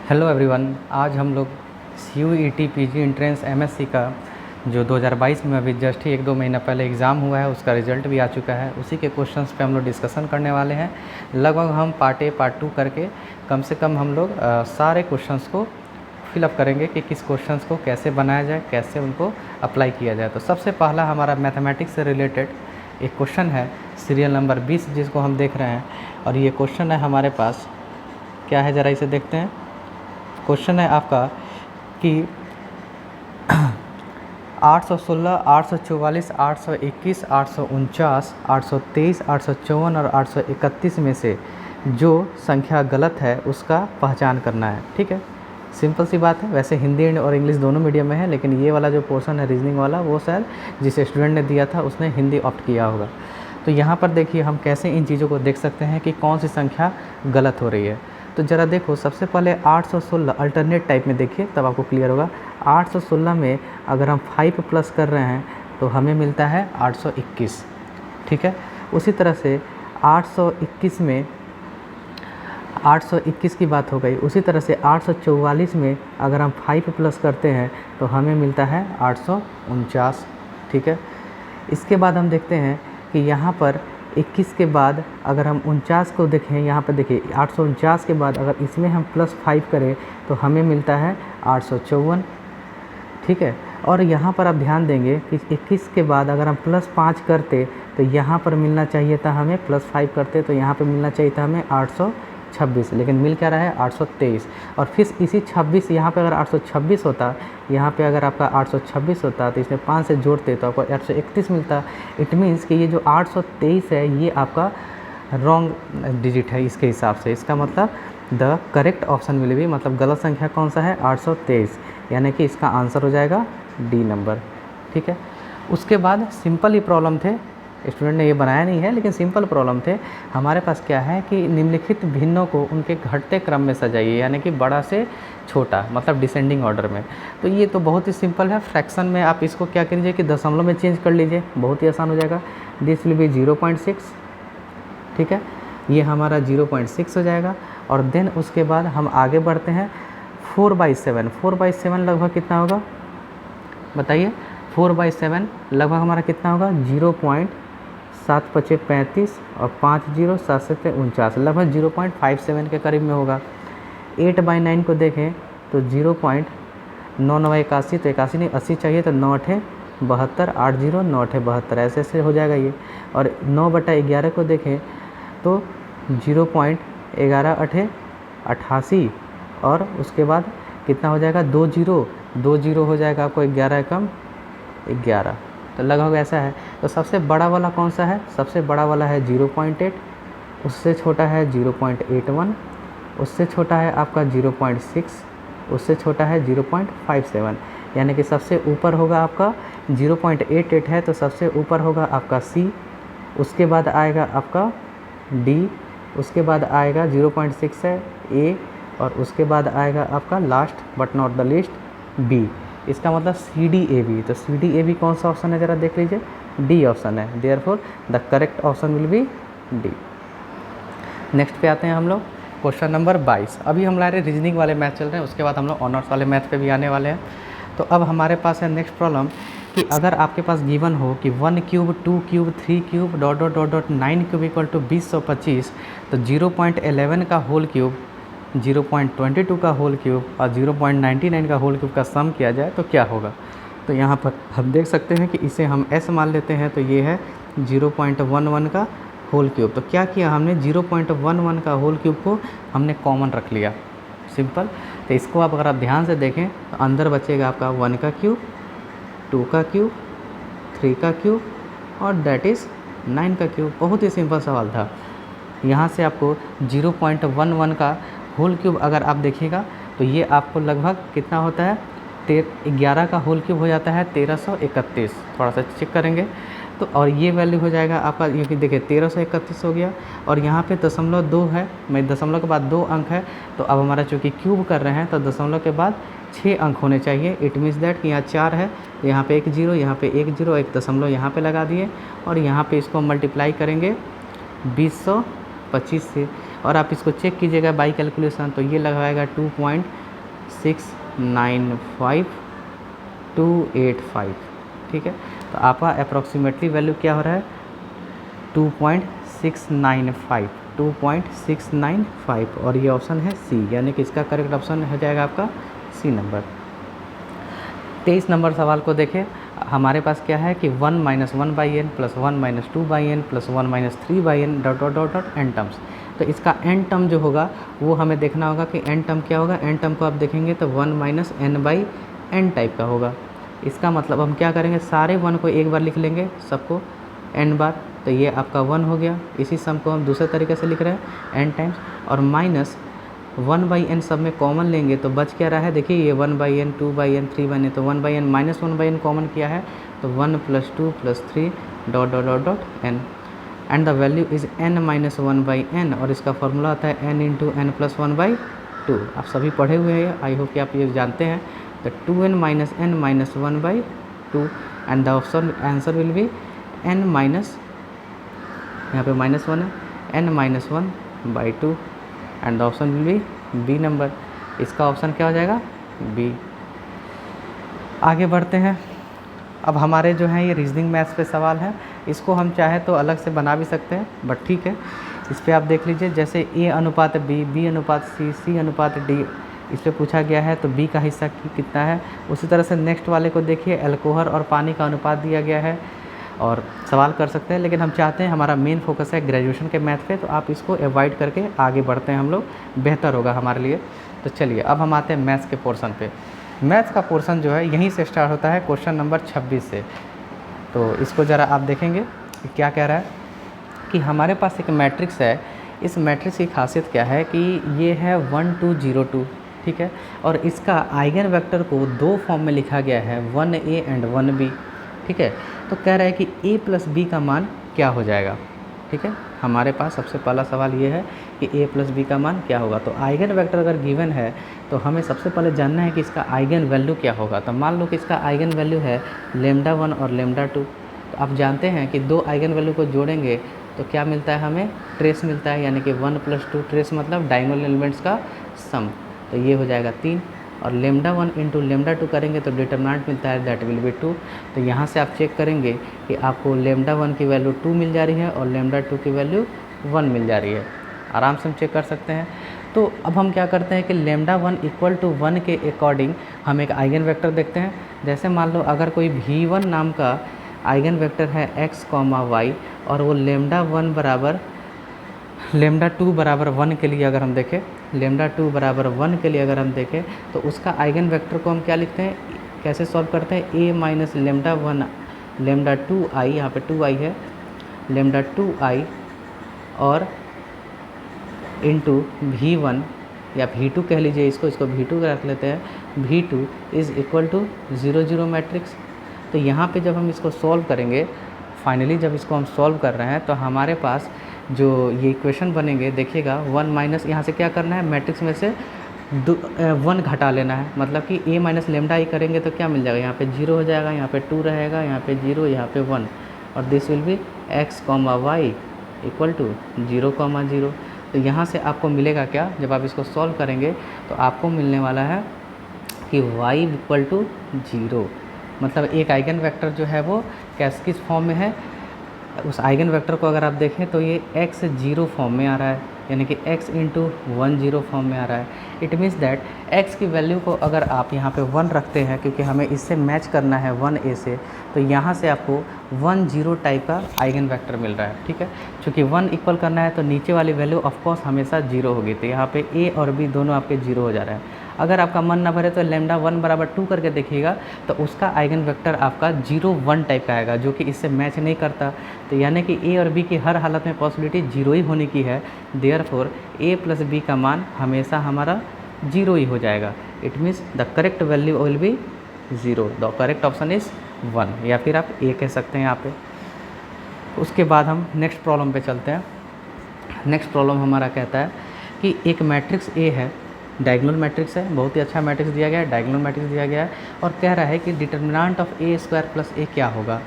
Hello everyone, आज हम लोग CUET पीजी एंट्रेंस एमएससी का जो 2022 में अभी जस्ट ही 1-2 महीना पहले एग्ज़ाम हुआ है उसका रिज़ल्ट भी आ चुका है। उसी के क्वेश्चंस पे हम लोग डिस्कशन करने वाले हैं। लगभग हम पार्ट ए पार्ट 2 करके कम से कम हम लोग सारे क्वेश्चंस को फिलअप करेंगे कि किस क्वेश्चंस को कैसे बनाया जाए, कैसे उनको अप्लाई किया जाए। तो सबसे पहला हमारा मैथमेटिक्स से रिलेटेड एक क्वेश्चन है, सीरियल नंबर 20 जिसको हम देख रहे हैं। और ये क्वेश्चन है हमारे पास, क्या है ज़रा इसे देखते हैं। क्वेश्चन है आपका कि 816, 844, 821, 849, 823, 854 और 831 में से जो संख्या गलत है उसका पहचान करना है। ठीक है, सिंपल सी बात है। वैसे हिंदी और इंग्लिश दोनों मीडियम में है, लेकिन ये वाला जो पोर्शन है रीजनिंग वाला वो शायद जिस स्टूडेंट ने दिया था उसने हिंदी ऑप्ट किया होगा। तो यहाँ पर देखिए हम कैसे इन चीज़ों को देख सकते हैं कि कौन सी संख्या गलत हो रही है। तो ज़रा देखो, सबसे पहले 816 अल्टरनेट टाइप में देखिए तब आपको क्लियर होगा। 816 में अगर हम 5 प्लस कर रहे हैं तो हमें मिलता है 821। ठीक है, उसी तरह से 821 में 821 की बात हो गई। उसी तरह से 844 में अगर हम 5 प्लस करते हैं तो हमें मिलता है 849। ठीक है, इसके बाद हम देखते हैं कि यहाँ पर 21 के बाद अगर हम 49 को देखें, यहाँ पर देखिए 849 के बाद अगर इसमें हम +5 करें तो हमें मिलता है 854। ठीक है, और यहाँ पर आप ध्यान देंगे कि 21 के बाद अगर हम +5 करते तो यहाँ पर मिलना चाहिए था हमें, +5 करते तो यहाँ पर मिलना चाहिए था हमें 826, लेकिन मिल क्या रहा है 823। और फिर इसी 26 यहाँ पे अगर 826 होता, यहाँ पे अगर आपका 826 होता तो इसमें 5 से जोड़ते तो आपको 831 मिलता। इट मीन्स कि ये जो 823 है ये आपका रॉन्ग डिजिट है इसके हिसाब से। इसका मतलब the correct option will B, मतलब गलत संख्या कौन सा है 823, यानी कि इसका आंसर हो जाएगा डी नंबर। ठीक है, उसके बाद सिंपल ही प्रॉब्लम थे, स्टूडेंट ने ये बनाया नहीं है लेकिन सिंपल प्रॉब्लम थे हमारे पास। क्या है कि निम्नलिखित भिन्नों को उनके घटते क्रम में सजाइए, यानी कि बड़ा से छोटा, मतलब डिसेंडिंग ऑर्डर में। तो ये तो बहुत ही सिंपल है। फ्रैक्शन में आप इसको क्या कीजिए कि दशमलव में चेंज कर लीजिए, बहुत ही आसान हो जाएगा। This will be 0.6। ठीक है, ये हमारा 0.6 हो जाएगा। और देन उसके बाद हम आगे बढ़ते हैं 4/7। 4/7 लगभग कितना होगा बताइए। 4/7 लगभग हमारा कितना होगा 0.7 × 35 और 5 0 7 7 49, लगभग 0.57 के करीब में होगा। 8/9 को देखें तो 0.9 81, तो 81 नहीं 80 चाहिए, तो 9 8 72, 8 0 9 8 72, ऐसे ऐसे हो जाएगा ये। और 9/11 को देखें तो 0.11 8 88, और उसके बाद कितना हो जाएगा 2 0 हो जाएगा आपको 11 कम 11, तो लगभग ऐसा है। तो सबसे बड़ा वाला कौन सा है, सबसे बड़ा वाला है 0.8, उससे छोटा है 0.81, उससे छोटा है आपका 0.6, उससे छोटा है 0.57, यानी कि सबसे ऊपर होगा आपका 0.88 है तो सबसे ऊपर होगा आपका C, उसके बाद आएगा आपका D, उसके बाद आएगा 0.6 है A, और उसके बाद आएगा आपका last but not the least B। इसका मतलब CDAB। तो CDAB कौन सा ऑप्शन है ज़रा देख लीजिए, डी ऑप्शन है। Therefore the correct option will B D. Next पे आते हैं हम लोग, क्वेश्चन नंबर 22। अभी हमारे रीजनिंग वाले मैथ चल रहे हैं, उसके बाद हम लोग ऑनर्स वाले मैथ पे भी आने वाले हैं। तो अब हमारे पास है नेक्स्ट प्रॉब्लम कि अगर आपके पास गिवन हो कि 1 cube 2 cube 3 cube ... 9 cube equal to 20/125, तो 0.11 का होल क्यूब, 0.22 का होल क्यूब और 0.99 का होल क्यूब का सम किया जाए तो क्या होगा। तो यहाँ पर हम देख सकते हैं कि इसे हम s मान लेते हैं, तो ये है 0.11 का होल क्यूब। तो क्या किया हमने, 0.11 का होल क्यूब को हमने कॉमन रख लिया, सिंपल। तो इसको आप अगर आप ध्यान से देखें तो अंदर बचेगा आपका 1 का क्यूब, 2 का क्यूब, 3 का क्यूब और दैट इज़ 9 का क्यूब। बहुत ही सिंपल सवाल था। यहाँ से आपको 0.11 का होल क्यूब अगर आप देखिएगा तो ये आपको लगभग कितना होता है, 11 का होल क्यूब हो जाता है 1331। थोड़ा सा चेक करेंगे तो, और ये वैल्यू हो जाएगा आपका, ये देखिए 1331 हो गया। और यहाँ पे 0.2 है, मैं दशमलव के बाद 2 अंक है, तो अब हमारा चूँकि क्यूब कर रहे हैं तो दशमलव के बाद 6 अंक होने चाहिए। इट मीन्स दैट कि यहाँ 4 है, यहाँ पे 1 0, यहाँ पे 1 0, एक दशमलव यहाँ पे लगा दिए, और यहाँ पे इसको मल्टीप्लाई करेंगे 20/25 से। और आप इसको चेक कीजिएगा बाई कैलकुलेशन, तो ये लगाएगा 2.695285, ठीक है। तो आपका अप्रॉक्सीमेटली वैल्यू क्या हो रहा है 2.695 और ये ऑप्शन है सी, यानी कि इसका करेक्ट ऑप्शन हो जाएगा आपका सी नंबर। 23 नंबर सवाल को देखें। हमारे पास क्या है कि 1 - 1/n + 1 - 2/n + 1 - 3/n dot dot dot dot n terms. तो इसका एन टर्म जो होगा वो हमें देखना होगा कि एन टर्म क्या होगा। एन टर्म को आप देखेंगे तो 1 - n/n टाइप का होगा। इसका मतलब हम क्या करेंगे, सारे 1 को एक बार लिख लेंगे सबको n बार, तो ये आपका 1 हो गया। इसी सम को हम दूसरे तरीके से लिख रहे हैं n टाइम्स, और माइनस 1/n सब में कॉमन लेंगे तो बच क्या रहा है, देखिए ये 1/n 2/n 3/n, तो 1/n माइनस 1/n कॉमन किया है तो 1 + 2 + 3 dot dot dot dot n and the value is n - 1/n, और इसका फॉर्मूला होता है n × n + 1/2। आप सभी पढ़े हुए हैं, आई होप कि आप ये जानते हैं। तो 2n - n - 1/2 and the option answer will be n minus, यहाँ पे -1 है, n - 1/2 and the option will be B number. इसका ऑप्शन क्या हो जाएगा, बी। आगे बढ़ते हैं। अब हमारे जो हैं ये रीजनिंग मैथ्स पे सवाल है। इसको हम चाहे तो अलग से बना भी सकते हैं, बट ठीक है। इस पर आप देख लीजिए, जैसे A/B, B/C, C/D इस पर पूछा गया है, तो B का हिस्सा कितना है। उसी तरह से नेक्स्ट वाले को देखिए, अल्कोहल और पानी का अनुपात दिया गया है और सवाल कर सकते हैं, लेकिन हम चाहते हैं हमारा मेन फोकस है ग्रेजुएशन के मैथ पे, तो आप इसको अवॉइड करके आगे बढ़ते हैं हम लोग, बेहतर होगा हमारे लिए। तो चलिए अब हम आते हैं मैथ्स के पोर्शन पे। मैथ्स का पोर्शन जो है यहीं से स्टार्ट होता है, क्वेश्चन नंबर 26 से। तो इसको ज़रा आप देखेंगे कि क्या कह रहा है कि हमारे पास एक मैट्रिक्स है। इस मैट्रिक्स की खासियत क्या है कि ये है 1 2 0 2, ठीक है, और इसका आइगन वेक्टर को दो फॉर्म में लिखा गया है, 1a एंड 1b, ठीक है। तो कह रहा है कि a + b का मान क्या हो जाएगा, ठीक है। हमारे पास सबसे पहला सवाल ये है कि a + b का मान क्या होगा। तो आइगन वेक्टर अगर गिवन है तो हमें सबसे पहले जानना है कि इसका आइगन वैल्यू क्या होगा। तो मान लो कि इसका आइगन वैल्यू है λ1 और λ2। तो आप जानते हैं कि दो आइगन वैल्यू को जोड़ेंगे तो क्या मिलता है, हमें ट्रेस मिलता है, यानी कि 1 + 2 ट्रेस मतलब डायगोनल एलिमेंट्स का सम। तो ये हो जाएगा 3, और λ1 × λ2 करेंगे तो डिटरमिनेंट मिलता है, दैट विल बी 2। तो यहाँ से आप चेक करेंगे कि आपको λ1 की वैल्यू 2 मिल जा रही है और λ2 की वैल्यू 1 मिल जा रही है। आराम से हम चेक कर सकते हैं। तो अब हम क्या करते हैं कि λ1 = 1 के अकॉर्डिंग हम एक आइगन वेक्टर देखते हैं। जैसे मान लो अगर कोई v1 नाम का आइगन वेक्टर है x, y, और वो λ1 बराबर λ2 बराबर 1 के लिए अगर हम देखें, λ2 बराबर 1 के लिए अगर हम देखें तो उसका आइगन वेक्टर को हम क्या लिखते हैं, कैसे सॉल्व करते हैं, a - λ1 λ2i, यहाँ पे 2i है, λ2i और इंटू v1 या v2 कह लीजिए इसको v2 रख लेते हैं, v2 = 0 0 मैट्रिक्स। तो यहाँ पे जब हम इसको सॉल्व करेंगे, फाइनली जब इसको हम सॉल्व कर रहे हैं तो हमारे पास जो ये इक्वेशन बनेंगे, देखिएगा 1 माइनस यहाँ से क्या करना है, मैट्रिक्स में से 1 घटा लेना है, मतलब कि a - λi करेंगे तो क्या मिल जाएगा, यहाँ पे 0 हो जाएगा, यहाँ पे 2 रहेगा, यहाँ पे 0, यहाँ पे 1, और this will be x, y = 0, 0। तो यहाँ से आपको मिलेगा क्या, जब आप इसको सॉल्व करेंगे तो आपको मिलने वाला है कि y = 0, मतलब एक आइगन वेक्टर जो है वो किस फॉर्म में है। उस आइगन वेक्टर को अगर आप देखें तो ये x 0 फॉर्म में आ रहा है, यानी कि x × 1 0 फॉर्म में आ रहा है। इट मीन्स दैट x की वैल्यू को अगर आप यहाँ पे 1 रखते हैं, क्योंकि हमें इससे मैच करना है 1a से, तो यहाँ से आपको 1 0 टाइप का आइगन वेक्टर मिल रहा है, ठीक है। चूँकि 1 इक्वल करना है तो नीचे वाली वैल्यू ऑफकोर्स हमेशा 0 होगी, तो यहाँ पे a और b दोनों आपके 0 हो जा रहे हैं। अगर आपका मन ना भरे तो λ1 बराबर 2 करके देखिएगा, तो उसका आइगन वेक्टर आपका 0 1 टाइप का आएगा, जो कि इससे मैच नहीं करता। तो यानी कि a और b की हर हालत में पॉसिबिलिटी 0 ही होने की है, देयरफॉर a + b का मान हमेशा हमारा 0 ही हो जाएगा। It means the correct value will be 0, the correct option is 1, या फिर आप a कह सकते हैं यहाँ पे। उसके बाद हम नेक्स्ट प्रॉब्लम पे चलते हैं। नेक्स्ट प्रॉब्लम हमारा कहता है कि एक मैट्रिक्स A है, डायगोनल मैट्रिक्स है, बहुत ही अच्छा मैट्रिक्स दिया गया है, डायगोनल मैट्रिक्स दिया गया है, और कह रहा है कि डिटर्मिनेंट ऑफ a² + a क्या होगा।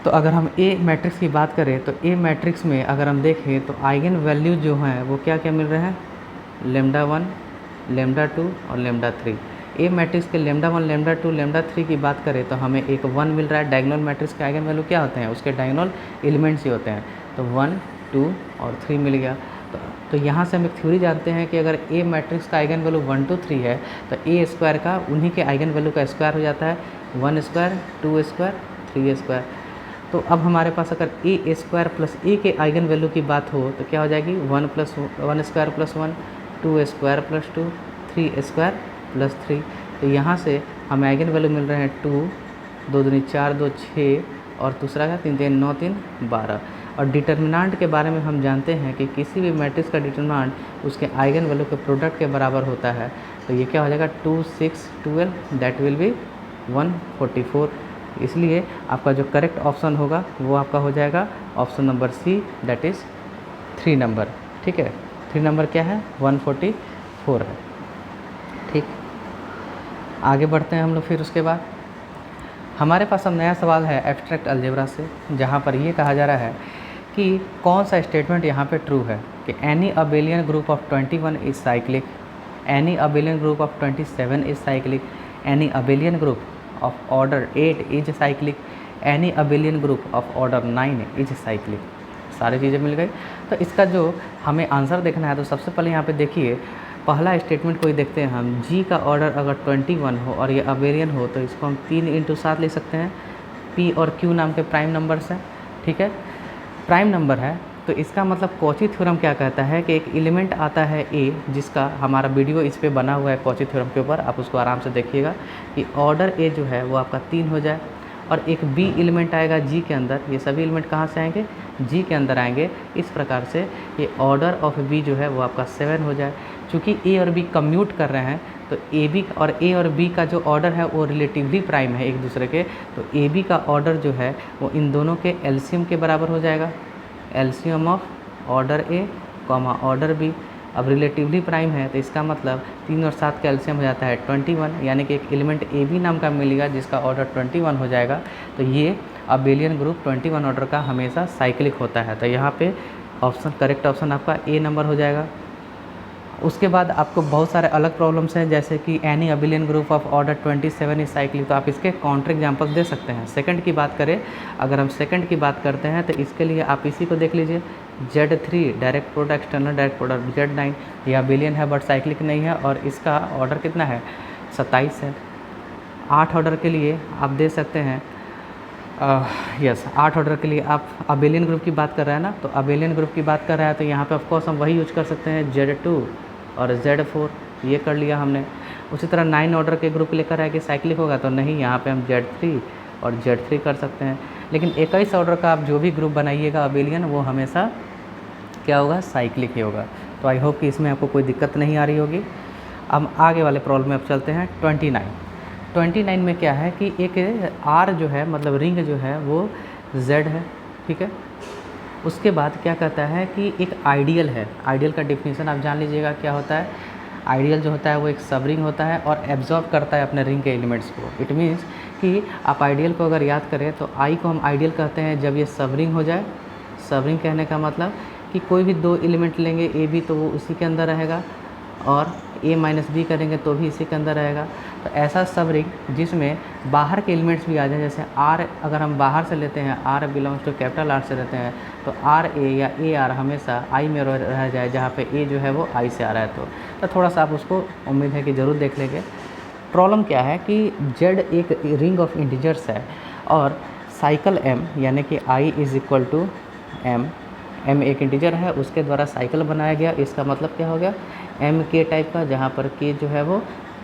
तो अगर हम ए मैट्रिक्स की बात करें तो ए मैट्रिक्स में अगर हम देखें तो आइगन वैल्यू जो हैं वो क्या क्या मिल रहे हैं, लेमडा 1, लेमडा 2 और लेमडा 3। ए मैट्रिक्स के लेमडा 1, लेमडा 2, लेमडा 3 की बात करें तो हमें एक 1 मिल रहा है। डायगोनल मैट्रिक्स के आइगन वैल्यू क्या होते हैं, उसके डायगोनल एलिमेंट्स ही होते हैं। तो 1, 2 और 3 मिल गया। तो यहाँ से हम एक थ्योरी जानते हैं कि अगर ए मैट्रिक्स का आइगन वैल्यू 1, 2, 3 है तो ए स्क्वायर का उन्हीं के आइगन वैल्यू का स्क्वायर हो जाता है, 1 स्क्वायर, 2 स्क्वायर, 3 स्क्वायर। तो अब हमारे पास अगर ए स्क्वायर प्लस ए के आइगन वैल्यू की बात हो तो क्या हो जाएगी, 1 square plus 1, 2 square plus 2, 3 square plus 3। तो यहाँ से हमें आइगन वैल्यू मिल रहे हैं 2, 2 दूनी 4, 2 6 और दूसरा का 3 3 9 3 12। और डिटर्मिनेंट के बारे में हम जानते हैं कि किसी भी मैट्रिक्स का डिटर्मिनेंट उसके आइगन वैल्यू के प्रोडक्ट के बराबर होता है। तो ये क्या हो जाएगा, 2 6 12, दैट विल बी 144। इसलिए आपका जो करेक्ट ऑप्शन होगा वो आपका हो जाएगा option number C, that is 3 number. ठीक है, 3 नंबर क्या है, 144 है। ठीक, आगे बढ़ते हैं हम लोग। फिर उसके बाद हमारे पास अब नया सवाल है एब्स्ट्रैक्ट अलजेब्रा से, जहाँ पर ये कहा जा रहा है कि कौन सा स्टेटमेंट यहाँ पे ट्रू है कि any abelian group of 21 is cyclic, any abelian group of 27 is cyclic, any abelian group of order 8 is cyclic, any abelian group of order 9 is cyclic. सारी चीज़ें मिल गई। तो इसका जो हमें आंसर देखना है तो सबसे पहले यहाँ पे देखिए, पहला स्टेटमेंट कोई देखते हैं हम, जी का ऑर्डर अगर 21 हो और ये अबेलियन हो तो इसको हम 3 × 7 ले सकते हैं। पी और क्यू नाम के प्राइम नंबर्स हैं। ठीक है, प्राइम नंबर है तो इसका मतलब कॉची थ्योरम क्या कहता है कि एक एलिमेंट आता है ए, जिसका हमारा वीडियो इस पे बना हुआ है कॉची थ्योरम के ऊपर, आप उसको आराम से देखिएगा कि ऑर्डर ए जो है वो आपका 3 हो जाए और एक बी एलिमेंट आएगा जी के अंदर। ये सभी एलिमेंट कहाँ से आएंगे, जी के अंदर आएंगे। इस प्रकार से ये ऑर्डर ऑफ बी जो है वो आपका 7 हो जाए। चूँकि ए और बी कम्यूट कर रहे हैं तो ए और बी का जो ऑर्डर है वो रिलेटिवली प्राइम है एक दूसरे के, तो ए बी का ऑर्डर जो है वो इन दोनों के एलसीएम के बराबर हो जाएगा, LCM of order A comma order B. अब रिलेटिवली प्राइम है तो इसका मतलब 3 और 7 का एलसीएम हो जाता है 21, यानी कि एक एलिमेंट ए बी नाम का मिलेगा जिसका ऑर्डर 21 हो जाएगा। तो ये अबेलियन ग्रुप 21 ऑर्डर का हमेशा साइक्लिक होता है। तो यहाँ पे ऑप्शन करेक्ट ऑप्शन आपका ए नंबर हो जाएगा। उसके बाद आपको बहुत सारे अलग प्रॉब्लम्स हैं, जैसे कि any abelian group of order 27 is cyclic, तो आप इसके काउंटर एग्जांपल्स दे सकते हैं। सेकंड की बात करें, अगर हम सेकंड की बात करते हैं तो इसके लिए आप इसी को देख लीजिए, Z3 direct product external direct product, Z9 यह अबेलियन है बट साइक्लिक नहीं है और इसका ऑर्डर कितना है, 27 है। 8 ऑर्डर के लिए आप दे सकते हैं, यस 8 ऑर्डर के लिए आप अबेलियन ग्रुप की बात कर रहे हैं ना, तो अबेलियन ग्रुप की बात कर रहे हैं तो यहाँ पे ऑफकोर्स हम वही यूज कर सकते हैं, Z2 और Z4, ये कर लिया हमने। उसी तरह 9 ऑर्डर के ग्रुप लेकर आए कि साइक्लिक होगा तो नहीं, यहाँ पे हम Z3 और Z3 कर सकते हैं। लेकिन 21 ऑर्डर का आप जो भी ग्रुप बनाइएगा अबेलियन, वो हमेशा क्या होगा, साइक्लिक ही होगा। तो आई होप कि इसमें आपको कोई दिक्कत नहीं आ रही होगी। अब आगे वाले प्रॉब्लम में अब चलते हैं 29 में क्या है कि एक R जो है मतलब रिंग जो है वो Z है, ठीक है। उसके बाद क्या कहता है कि एक आइडियल है, आइडियल का डिफिनीशन आप जान लीजिएगा क्या होता है। आइडियल जो होता है वो एक सब रिंग होता है और एब्जॉर्ब करता है अपने रिंग के एलिमेंट्स को। इट मीन्स कि आप आइडियल को अगर याद करें तो आई को हम आइडियल कहते हैं जब ये सब रिंग हो जाए। सब रिंग कहने का मतलब कि कोई भी 2 एलिमेंट लेंगे ए बी तो वो उसी के अंदर रहेगा और ए माइनस बी करेंगे तो भी इसी के अंदर रहेगा। तो ऐसा सब रिंग जिसमें बाहर के एलिमेंट्स भी आ जाए, जैसे आर अगर हम बाहर से लेते हैं, R belongs to capital R से लेते हैं तो आर ए या ए आर हमेशा आई में रह जाए, जहाँ पे ए जो है वो आई से आ रहा है। तो थोड़ा सा आप उसको उम्मीद है कि ज़रूर देख लेंगे। प्रॉब्लम क्या है कि जेड एक रिंग ऑफ इंटीजर्स है और साइकिल एम यानी कि I is equal to M, M एक इंटीजर है उसके द्वारा साइकिल बनाया गया। इसका मतलब क्या हो गया, एम के टाइप का, जहाँ पर के जो है वो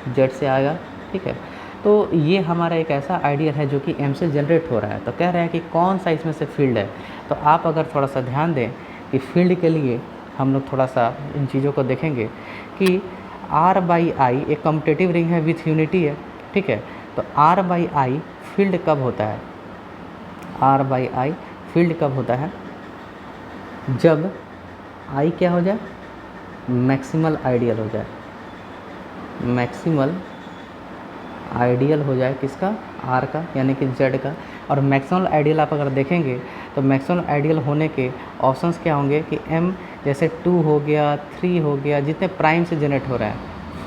जेड से आएगा, ठीक है। तो ये हमारा एक ऐसा आइडियल है जो कि एम से जनरेट हो रहा है। तो कह रहे हैं कि कौन सा इसमें से फील्ड है। तो आप अगर थोड़ा सा ध्यान दें कि फील्ड के लिए हम लोग थोड़ा सा इन चीज़ों को देखेंगे कि आर बाई आई एक कम्पिटेटिव रिंग है विथ यूनिटी है, ठीक है। तो आर बाई आई फील्ड कब होता है, आर बाई आई फील्ड कब होता है, जब आई क्या हो जाए, मैक्सिमल आइडियल हो जाए, मैक्सिमल आइडियल हो जाए किसका, आर का यानी कि जेड का। और मैक्सिमल आइडियल आप अगर देखेंगे तो मैक्सिमल आइडियल होने के ऑप्शंस क्या होंगे कि m जैसे 2 हो गया, 3 हो गया, जितने प्राइम से जनरेट हो रहा है,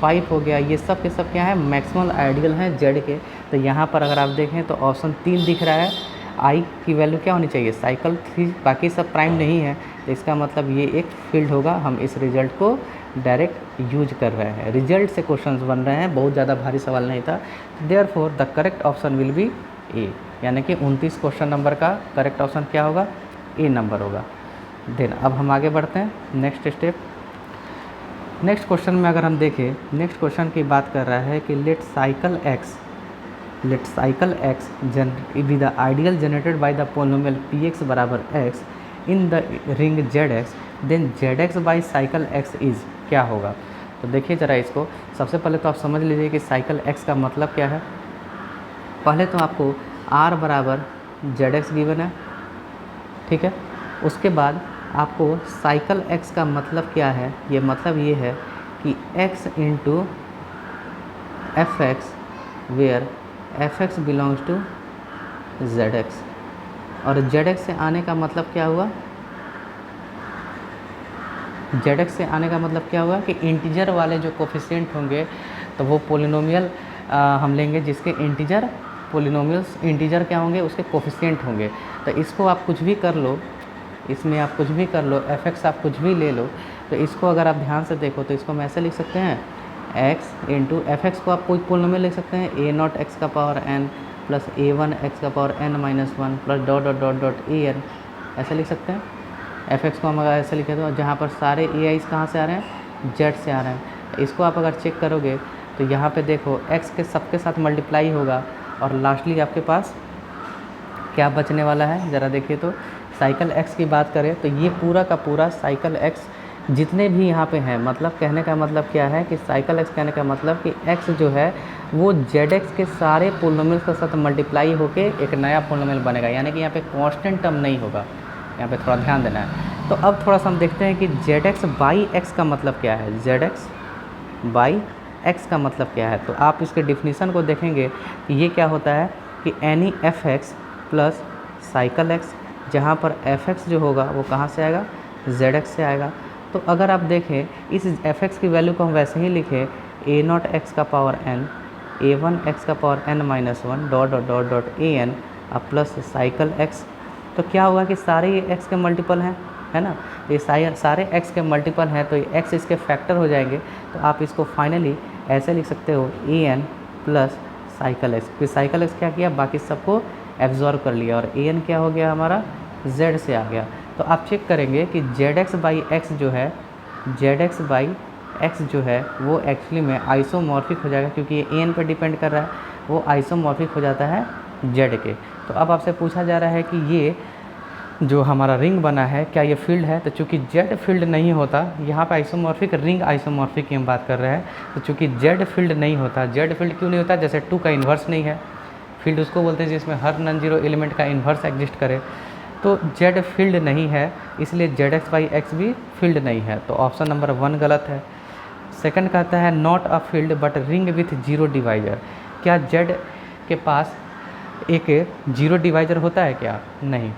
5 हो गया, ये सब के सब क्या है मैक्सिमल आइडियल हैं जेड के। तो यहाँ पर अगर आप देखें तो ऑप्शन 3 दिख रहा है, आई की वैल्यू क्या होनी चाहिए साइकिल 3, बाकी सब प्राइम नहीं है, तो इसका मतलब ये एक फील्ड होगा। हम इस रिजल्ट को डायरेक्ट यूज कर रहे हैं, रिजल्ट से क्वेश्चंस बन रहे हैं, बहुत ज़्यादा भारी सवाल नहीं था। Therefore the correct option will be A, यानी कि 29 क्वेश्चन नंबर का करेक्ट ऑप्शन क्या होगा, ए नंबर होगा। देन अब हम आगे बढ़ते हैं नेक्स्ट स्टेप। नेक्स्ट क्वेश्चन में अगर हम देखें, नेक्स्ट क्वेश्चन की बात कर रहा है कि let cycle X be the ideal generated by the polynomial P X बराबर X in the ring Z X, then Z X by cycle X is क्या होगा। तो देखिए ज़रा इसको, सबसे पहले तो आप समझ लीजिए कि साइकिल एक्स का मतलब क्या है। पहले तो आपको आर बराबर जेड एक्स गिवन है, ठीक है। उसके बाद आपको साइकिल एक्स का मतलब क्या है, ये मतलब ये है कि x into f x where f x belongs to Z x, और जेड एक्स से आने का मतलब क्या हुआ, जेड एक्स से आने का मतलब क्या हुआ कि इंटीजर वाले जो कोफिशिएंट होंगे तो वो पोलिनोमियल हम लेंगे जिसके इंटीजर पोलिनोमियल्स इंटीजर क्या होंगे उसके कोफिशिएंट होंगे। तो इसको आप कुछ भी कर लो, इसमें आप कुछ भी कर लो, एफ एक्स आप कुछ भी ले लो, तो इसको अगर आप ध्यान से देखो तो इसको हम ऐसे लिख सकते हैं x इंटू एफ एक्स को आप कोई पोलिनोमियल लिख सकते हैं ए नॉट एक्स का power n plus a one x का power n minus one plus dot dot dot dot a n, ऐसे लिख सकते हैं। एफ एक्स को हम अगर ऐसे लिखे तो जहाँ पर सारे ए आईज कहाँ से आ रहे हैं, जेड से आ रहे हैं। इसको आप अगर चेक करोगे तो यहाँ पे देखो x के सबके साथ मल्टीप्लाई होगा और लास्टली आपके पास क्या बचने वाला है, ज़रा देखिए तो साइकिल x की बात करें तो ये पूरा का पूरा साइकिल x जितने भी यहाँ पे हैं, मतलब कहने का मतलब क्या है कि साइकिल x कहने का मतलब कि x जो है वो जेड के सारे पोलिनोमियल्स के साथ मल्टीप्लाई होके एक नया पोलिनोमियल बनेगा, यानी कि यहाँ पे कांस्टेंट टर्म नहीं होगा। यहाँ पे थोड़ा ध्यान देना है। तो अब थोड़ा सा हम देखते हैं कि जेड एक्स बाई एक्स का मतलब क्या है, जेड एक्स बाई एक्स का मतलब क्या है। तो आप इसके डिफिनीसन को देखेंगे कि ये क्या होता है कि any F x plus cycle x, जहाँ पर एफ एक्स जो होगा वो कहाँ से आएगा, जेड एक्स से आएगा। तो अगर आप देखें इस एफ एक्स की वैल्यू को हम वैसे ही लिखें ए नॉट एक्स का power n, a one x का power n minus one dot dot dot dot a n अब प्लस साइकिल एक्स, तो क्या होगा कि सारे ये एक्स के मल्टीपल हैं, है ना। ये सारे एक्स के मल्टीपल हैं तो ये एक्स इसके फैक्टर हो जाएंगे। तो आप इसको फाइनली ऐसे लिख सकते हो A N plus cycle x, फिर साइकिल एक्स क्या किया, बाकी सबको एब्जॉर्व कर लिया और ए एन क्या हो गया हमारा, जेड से आ गया। तो आप चेक करेंगे कि जेड एक्स बाई एक्स जो है, जेड एक्स बाई एक्स जो है वो एक्चुअली में आइसोमॉर्फिक हो जाएगा, क्योंकि ये एन पर डिपेंड कर रहा है, वो आइसोमॉर्फिक हो जाता है जेड के। तो अब आपसे पूछा जा रहा है कि ये जो हमारा रिंग बना है क्या ये फील्ड है, तो चूंकि जेड फील्ड नहीं होता, यहाँ पे आइसोमॉर्फिक रिंग आइसोमॉर्फिक की हम बात कर रहे हैं, तो चूंकि जेड फील्ड नहीं होता, जेड फील्ड क्यों नहीं होता, जैसे 2 का इन्वर्स नहीं है, फील्ड उसको बोलते हैं जिसमें हर नॉन जीरो एलिमेंट का इन्वर्स एग्जिस्ट करे, तो जेड फील्ड नहीं है, इसलिए जेड एक्स बाई एक्स भी फील्ड नहीं है। तो ऑप्शन नंबर 1 गलत है। सेकंड कहता है not a field but ring with zero divisor, क्या जेड के पास एक जीरो डिवाइजर होता है क्या, नहीं,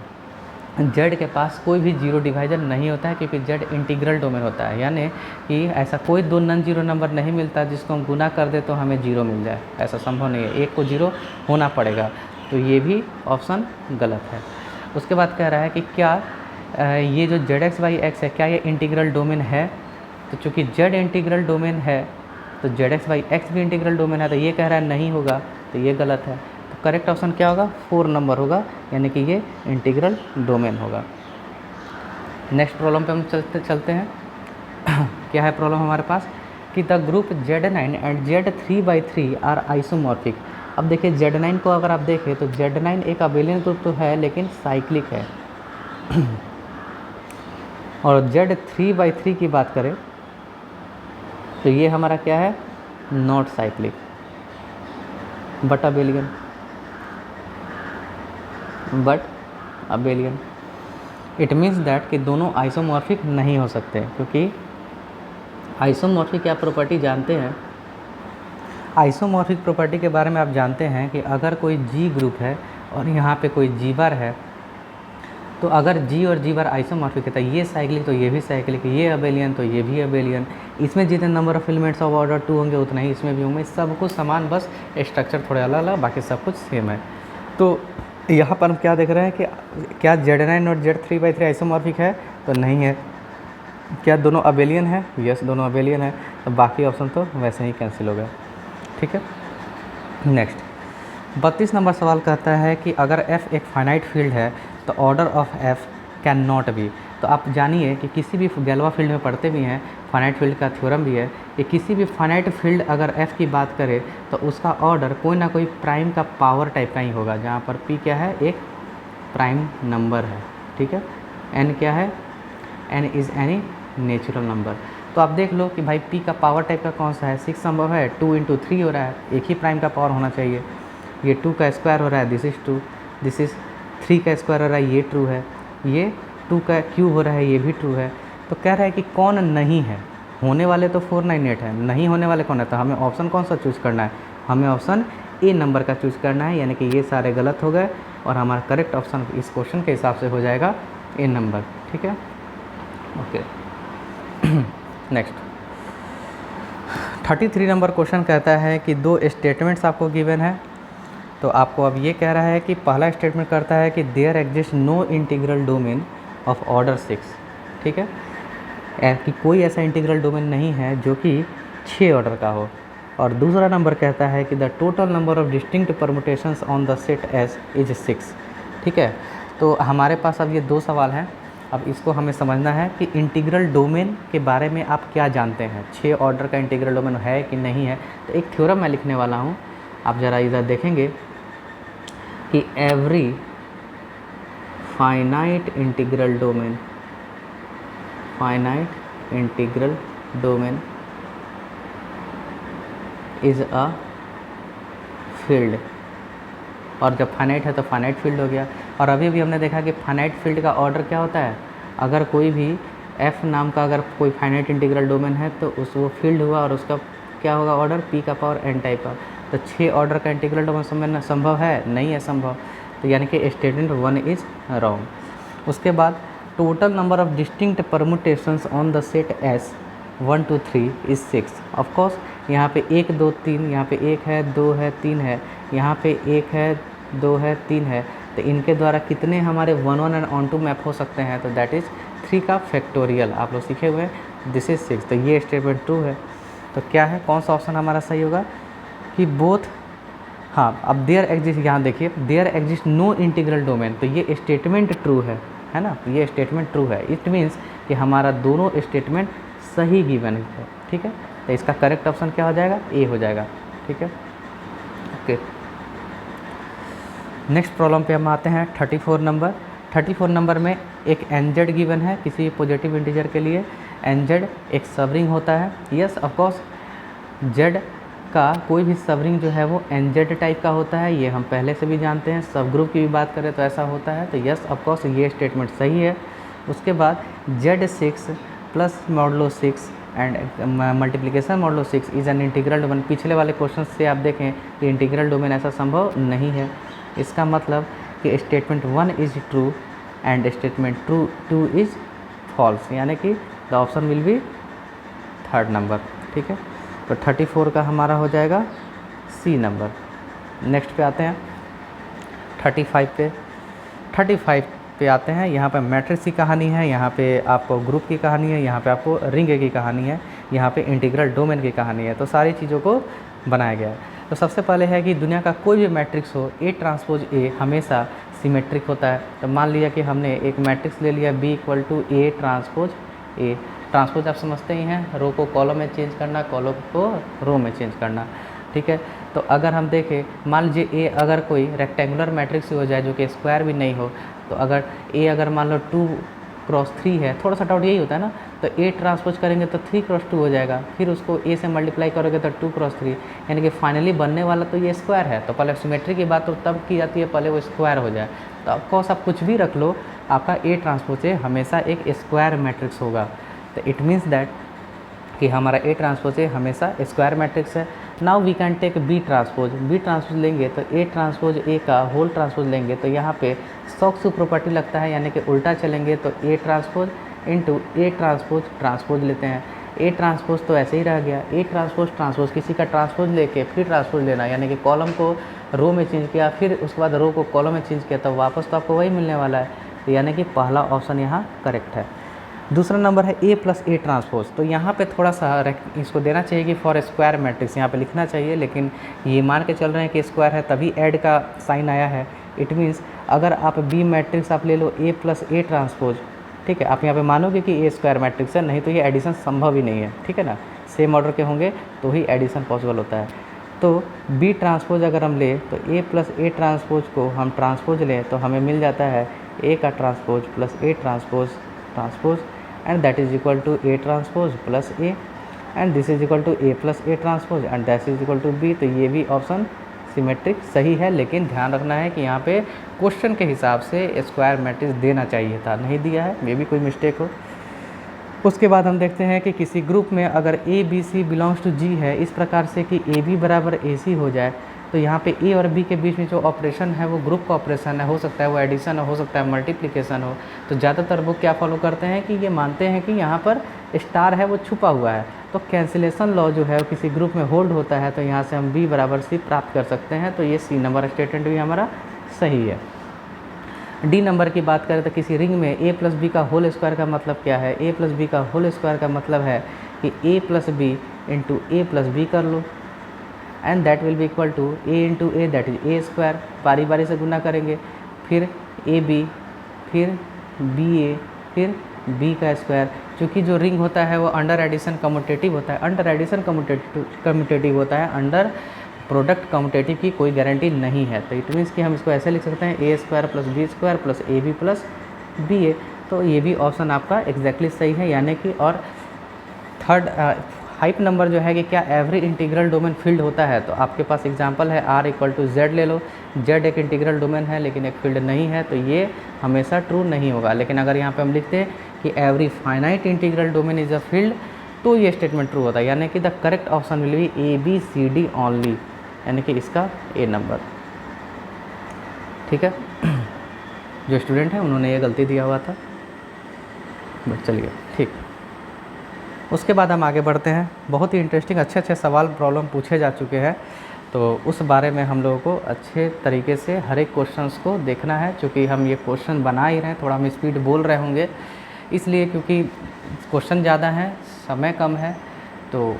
जेड के पास कोई भी जीरो डिवाइजर नहीं होता है, क्योंकि जेड इंटीग्रल डोमेन होता है, यानी कि ऐसा कोई दो नॉन जीरो नंबर नहीं मिलता जिसको हम गुना कर दे तो हमें जीरो मिल जाए, ऐसा संभव नहीं है, एक को जीरो होना पड़ेगा। तो ये भी ऑप्शन गलत है। उसके बाद कह रहा है कि क्या ये जो जेड एक्स बाई एक्स है क्या ये इंटीग्रल डोमेन है, तो चूँकि जेड इंटीग्रल डोमेन है तो जेड एक्स बाई एक्स भी इंटीग्रल डोमेन है, तो ये कह रहा है नहीं होगा, तो ये गलत है। तो करेक्ट ऑप्शन क्या होगा, 4 नंबर होगा, यानी कि ये इंटीग्रल डोमेन होगा। नेक्स्ट प्रॉब्लम पे हम चलते हैं। क्या है प्रॉब्लम हमारे पास कि the group Z9 and Z3/3 are isomorphic. अब देखिए Z9 को अगर आप देखें तो Z9 एक अबेलियन ग्रुप तो है लेकिन साइक्लिक है और Z3/3 की बात करें तो ये हमारा क्या है, not cyclic but abelian, it means that कि दोनों आइसोमॉर्फिक नहीं हो सकते, क्योंकि आइसोमॉर्फिक क्या प्रॉपर्टी जानते हैं, आइसोमॉर्फिक प्रॉपर्टी के बारे में आप जानते हैं कि अगर कोई जी ग्रुप है और यहाँ पे कोई जीवर है, तो अगर जी और जीवर आइसोमॉर्फिक है तो ये साइक्लिक तो ये भी साइक्लिक, ये अबेलियन तो ये भी अबेलियन, इसमें जितने number of elements of order 2 होंगे उतना ही इसमें भी होंगे, सब कुछ समान, बस स्ट्रक्चर थोड़े अलग अलग, बाकी सब कुछ सेम है। तो यहाँ पर हम क्या देख रहे हैं कि क्या Z9 और Z3/3 आइसोमॉर्फिक है, तो नहीं है। क्या दोनों अबेलियन है, यस दोनों अबेलियन है, तो बाकी ऑप्शन तो वैसे ही कैंसिल हो गया। ठीक है, नेक्स्ट 32 नंबर सवाल कहता है कि अगर f एक फाइनाइट फील्ड है तो order of f can not be. तो आप जानिए कि किसी भी गैलोवा फील्ड में पढ़ते भी हैं, फाइनाइट फील्ड का थ्योरम भी है कि किसी भी फाइनाइट फील्ड अगर f की बात करें तो उसका ऑर्डर कोई ना कोई प्राइम का पावर टाइप का ही होगा, जहाँ पर p क्या है, एक प्राइम नंबर है। ठीक है, n क्या है, n is any natural number. तो आप देख लो कि भाई p का पावर टाइप का कौन सा है, 6 संभव है, 2 × 3 हो रहा है, एक ही प्राइम का पावर होना चाहिए। ये 2 का स्क्वायर हो रहा है, दिस इज़ 2, दिस इज़ 3 का स्क्वायर हो रहा है, ये ट्रू है, ये 2 का क्यूब हो रहा है, ये भी ट्रू है। तो कह रहा है कि कौन नहीं है, होने वाले तो 498 है, नहीं होने वाले कौन है, तो हमें ऑप्शन कौन सा चूज़ करना है, हमें ऑप्शन ए नंबर का चूज़ करना है, यानी कि ये सारे गलत हो गए और हमारा करेक्ट ऑप्शन इस क्वेश्चन के हिसाब से हो जाएगा ए नंबर। ठीक है, ओके। नेक्स्ट 33 नंबर क्वेश्चन कहता है कि दो स्टेटमेंट्स आपको गिवन है। तो आपको अब ये कह रहा है कि पहला स्टेटमेंट करता है कि there exist no integral domain of order 6। ठीक है, कि कोई ऐसा इंटीग्रल डोमेन नहीं है जो कि 6 ऑर्डर का हो। और दूसरा नंबर कहता है कि the total number of distinct permutations on the set S is 6। ठीक है, तो हमारे पास अब ये दो सवाल हैं। अब इसको हमें समझना है कि इंटीग्रल डोमेन के बारे में आप क्या जानते हैं, 6 ऑर्डर का इंटीग्रल डोमेन है कि नहीं है। तो एक थ्योरम मैं लिखने वाला हूँ, आप ज़रा इधर देखेंगे कि every finite integral domain is a field. और जब फाइनाइट है तो फाइनाइट फील्ड हो गया। और अभी भी हमने देखा कि फाइनाइट फील्ड का ऑर्डर क्या होता है, अगर कोई भी f नाम का अगर कोई फाइनाइट इंटीग्रल डोमेन है तो वो फील्ड हुआ और उसका क्या होगा ऑर्डर, p का पावर n टाइप का। तो 6 ऑर्डर का इंटीग्रल डोमेन समझना संभव है, नहीं है संभव, तो यानी कि स्टेटमेंट 1 इज़ रॉन्ग। उसके बाद total number of distinct permutations on the set S 1 2 3 is 6। Of course यहाँ पे 1 2 3, यहाँ पे 1 है 2 है 3 है, यहाँ पे 1 है 2 है 3 है, तो इनके द्वारा कितने हमारे 1 1 एंड ऑन टू मैप हो सकते हैं, तो दैट इज़ 3 का फैक्टोरियल आप लोग सीखे हुए हैं, दिस इज़ 6। तो ये स्टेटमेंट ट्रू है। तो क्या है, कौन सा ऑप्शन हमारा सही होगा कि बोथ। हाँ, अब देयर एग्जिस्ट, यहाँ देखिए there exist no integral domain, तो ये स्टेटमेंट ट्रू है ना, ये स्टेटमेंट ट्रू है। इट मीन्स कि हमारा दोनों स्टेटमेंट सही गिवन है। ठीक है, तो इसका करेक्ट ऑप्शन क्या हो जाएगा, ए हो जाएगा। ठीक है, ओके। नेक्स्ट प्रॉब्लम पे हम आते हैं 34 नंबर। 34 नंबर में एक nz गिवन है किसी पॉजिटिव इंटीजर के लिए। nz एक सबरिंग होता है, यस ऑफकोर्स z का कोई भी सबरिंग जो है वो nz टाइप का होता है, ये हम पहले से भी जानते हैं। सब ग्रुप की भी बात करें तो ऐसा होता है, तो यस ऑफकोर्स ये स्टेटमेंट सही है। उसके बाद z6 plus modulo 6 and multiplication modulo 6 is an integral domain. पिछले वाले क्वेश्चन से आप देखें कि इंटीग्रल डोमेन ऐसा संभव नहीं है। इसका मतलब कि statement 1 is true and statement 2 is false, यानी कि the option will be third number. ठीक है, तो 34 का हमारा हो जाएगा सी नंबर। नेक्स्ट पे आते हैं 35 पे। 35 पे आते हैं, यहाँ पे मैट्रिक्स की कहानी है, यहाँ पे आपको ग्रुप की कहानी है, यहाँ पे आपको रिंग की कहानी है, यहाँ पे इंटीग्रल डोमेन की कहानी है। तो सारी चीज़ों को बनाया गया है। तो सबसे पहले है कि दुनिया का कोई भी मैट्रिक्स हो, ए ट्रांसपोज ए हमेशा सिमेट्रिक होता है। तो मान लिया कि हमने एक मैट्रिक्स ले लिया B = A transpose A. Transpose आप समझते ही हैं, रो को कॉलम में चेंज करना, कॉलम को रो में चेंज करना। ठीक है, तो अगर हम देखें, मान लीजिए A अगर कोई रेक्टेंगुलर मैट्रिक्स हो जाए जो कि स्क्वायर भी नहीं हो, तो अगर A अगर मान लो 2×3 है, थोड़ा सा डाउट यही होता है ना, तो A ट्रांसपोज करेंगे तो 3×2 हो जाएगा, फिर उसको A से मल्टीप्लाई करोगे तो 2×3, यानी कि फाइनली बनने वाला तो ये स्क्वायर है। तो पहले सिमेट्री की बात तो तब की जाती है पहले वो स्क्वायर हो जाए। तो ऑफकोर्स आप कुछ भी रख लो, आपका A ट्रांसपोज A हमेशा एक स्क्वायर मैट्रिक्स होगा। तो इट मीन्स दैट कि हमारा A ट्रांसपोज A हमेशा स्क्वायर मैट्रिक्स है। Now we can take B transpose लेंगे तो ए ट्रांसपोज ए का होल ट्रांसपोज लेंगे तो यहाँ पे सॉक्स प्रॉपर्टी लगता है, यानी कि उल्टा चलेंगे तो A transpose into A transpose लेते हैं। ए ट्रांसपोज तो ऐसे ही रह गया, ए ट्रांसपोज किसी का ट्रांसपोज लेके फिर ट्रांसपोज लेना, यानी कि कॉलम को रो में चेंज किया फिर उसके बाद रो को कॉलम में चेंज किया तो वापस तो आपको वही मिलने वाला है, तो यानी कि पहला ऑप्शन यहाँ करेक्ट है। दूसरा नंबर है ए प्लस ए ट्रांसपोज, तो यहाँ पे थोड़ा सा इसको देना चाहिए कि फॉर स्क्वायर मैट्रिक्स यहाँ पे लिखना चाहिए, लेकिन ये मान के चल रहे हैं कि स्क्वायर है तभी ऐड का साइन आया है। इट मीन्स अगर आप बी मैट्रिक्स आप ले लो ए प्लस ए ट्रांसपोज, ठीक है, आप यहाँ पे मानोगे कि ए स्क्वायर मैट्रिक्स है, नहीं तो ये एडिशन संभव ही नहीं है, ठीक है ना, सेम ऑर्डर के होंगे तो ही एडिशन पॉसिबल होता है। तो बी ट्रांसपोज अगर हम ले तो ए प्लस ए ट्रांसपोज को हम ट्रांसपोज लें तो हमें मिल जाता है ए का transpose plus A transpose and that is equal to A transpose plus A and this is equal to A plus A transpose and that is equal to B. तो ये भी ऑप्शन सिमेट्रिक सही है, लेकिन ध्यान रखना है कि यहाँ पे क्वेश्चन के हिसाब से स्क्वायर मैट्रिक्स देना चाहिए था, नहीं दिया है, मे भी कोई मिस्टेक हो। उसके बाद हम देखते हैं कि किसी ग्रुप में अगर A B C belongs to G है इस प्रकार से कि ए बी बराबर ए सी हो जाए, तो यहाँ पे ए और बी के बीच में जो ऑपरेशन है वो ग्रुप का ऑपरेशन है, हो सकता है वो एडिशन हो सकता है मल्टीप्लिकेशन हो। तो ज़्यादातर वो क्या फॉलो करते हैं कि ये मानते हैं कि यहाँ पर स्टार है वो छुपा हुआ है, तो कैंसिलेशन लॉ जो है वो किसी ग्रुप में होल्ड होता है, तो यहाँ से हम बी बराबर सी प्राप्त कर सकते हैं, तो ये सी नंबर स्टेटमेंट भी हमारा सही है। डी नंबर की बात करें तो किसी रिंग में ए प्लस बी का होल स्क्वायर का मतलब क्या है, ए प्लस बी का होल स्क्वायर का मतलब है कि A plus B into A plus B कर लो and that will be equal to A into A that is A square, बारी बारी से गुना करेंगे, फिर ए बी फिर बी ए फिर बी का स्क्वायर। चूँकि जो रिंग होता है वो अंडर एडिशन कम्यूटेटिव होता है, अंडर एडिशन कम्यूटेटिव होता है, अंडर प्रोडक्ट कम्यूटेटिव की कोई गारंटी नहीं है, तो इट मीन्स कि हम इसको ऐसे लिख सकते हैं A square plus B square plus A B plus B A. तो ये भी ऑप्शन आपका एग्जैक्टली सही है, यानी कि और थर्ड हाइप नंबर जो है कि क्या एवरी इंटीग्रल डोमेन फील्ड होता है, तो आपके पास एग्जांपल है आर इक्वल टू जेड ले लो, जेड एक इंटीग्रल डोमेन है लेकिन एक फील्ड नहीं है, तो ये हमेशा ट्रू नहीं होगा। लेकिन अगर यहाँ पे हम लिखते हैं कि every finite integral domain is a field, तो ये स्टेटमेंट ट्रू होता है, यानी कि the correct option will be A B C D only, यानी कि इसका ए नंबर, ठीक है। जो स्टूडेंट है उन्होंने ये गलती दिया हुआ था, बट चलिए ठीक। उसके बाद हम आगे बढ़ते हैं, बहुत ही इंटरेस्टिंग अच्छे अच्छे सवाल प्रॉब्लम पूछे जा चुके हैं, तो उस बारे में हम लोगों को अच्छे तरीके से हर एक क्वेश्चंस को देखना है। चूँकि हम ये क्वेश्चन बना ही रहे हैं, थोड़ा हम स्पीड बोल रहे होंगे इसलिए, क्योंकि क्वेश्चन ज़्यादा हैं समय कम है, तो